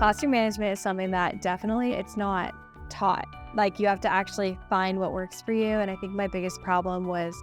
Classroom management is something that definitely it's not taught. Like, you have to actually find what works for you. And I think my biggest problem was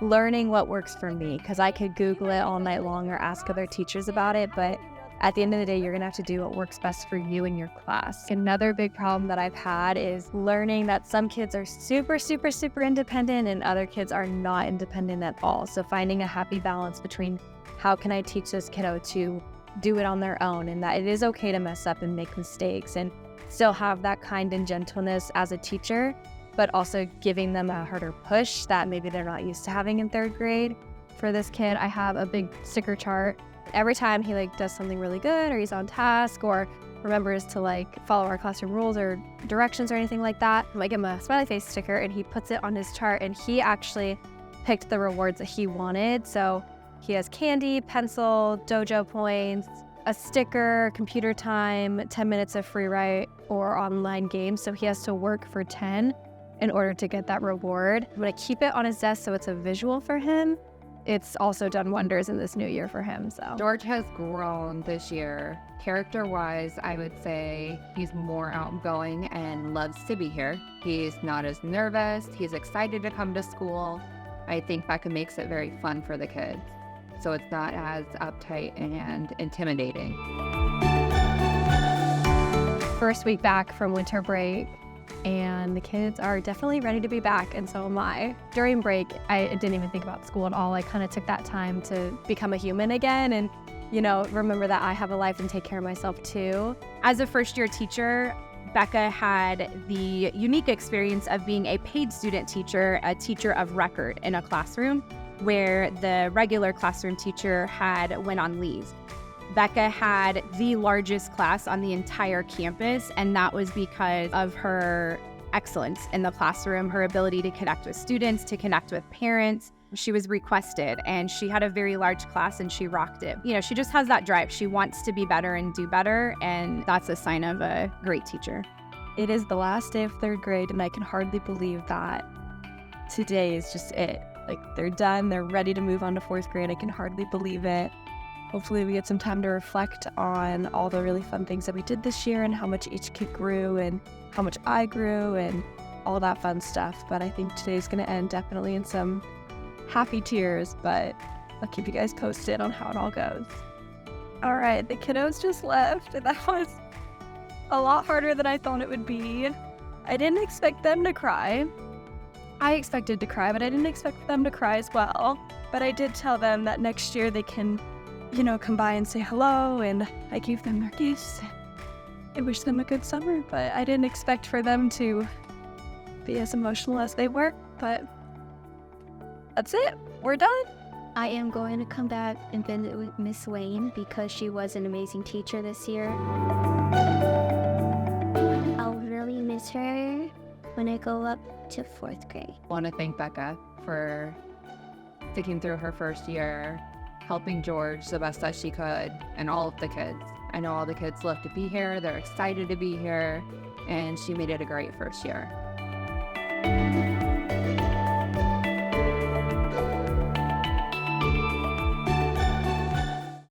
learning what works for me, because I could Google it all night long or ask other teachers about it. But at the end of the day, you're going to have to do what works best for you and your class. Another big problem that I've had is learning that some kids are super, super, super independent and other kids are not independent at all. So finding a happy balance between how can I teach this kiddo to do it on their own, and that it is okay to mess up and make mistakes and still have that kind and gentleness as a teacher, but also giving them a harder push that maybe they're not used to having in third grade. For this kid, I have a big sticker chart. Every time he does something really good, or he's on task, or remembers to follow our classroom rules or directions or anything like that, I give him a smiley face sticker and he puts it on his chart, and he actually picked the rewards that he wanted. So he has candy, pencil, dojo points, a sticker, computer time, 10 minutes of free write or online games. So he has to work for 10 in order to get that reward. I'm gonna keep it on his desk so it's a visual for him. It's also done wonders in this new year for him. So George has grown this year. Character-wise, I would say he's more outgoing and loves to be here. He's not as nervous. He's excited to come to school. I think Becca makes it very fun for the kids, so it's not as uptight and intimidating. First week back from winter break, and the kids are definitely ready to be back, and so am I. During break, I didn't even think about school at all. I kind of took that time to become a human again and, remember that I have a life and take care of myself too. As a first-year teacher, Becca had the unique experience of being a paid student teacher, a teacher of record in a classroom where the regular classroom teacher went on leave. Becca had the largest class on the entire campus, and that was because of her excellence in the classroom, her ability to connect with students, to connect with parents. She was requested, and she had a very large class, and she rocked it. She just has that drive. She wants to be better and do better, and that's a sign of a great teacher. It is the last day of third grade, and I can hardly believe that today is just it. They're done, they're ready to move on to fourth grade. I can hardly believe it. Hopefully we get some time to reflect on all the really fun things that we did this year and how much each kid grew and how much I grew and all that fun stuff. But I think today's going to end definitely in some happy tears, but I'll keep you guys posted on how it all goes. All right, the kiddos just left, and that was a lot harder than I thought it would be. I didn't expect them to cry. I expected to cry, but I didn't expect them to cry as well. But I did tell them that next year they can come by and say hello, and I gave them their gifts. I wish them a good summer, but I didn't expect for them to be as emotional as they were, but that's it. We're done. I am going to come back and visit with Miss Wayne because she was an amazing teacher this year. I'll really miss her when I go up to fourth grade. I want to thank Becca for sticking through her first year, helping George the best that she could, and all of the kids. I know all the kids love to be here, they're excited to be here, and she made it a great first year.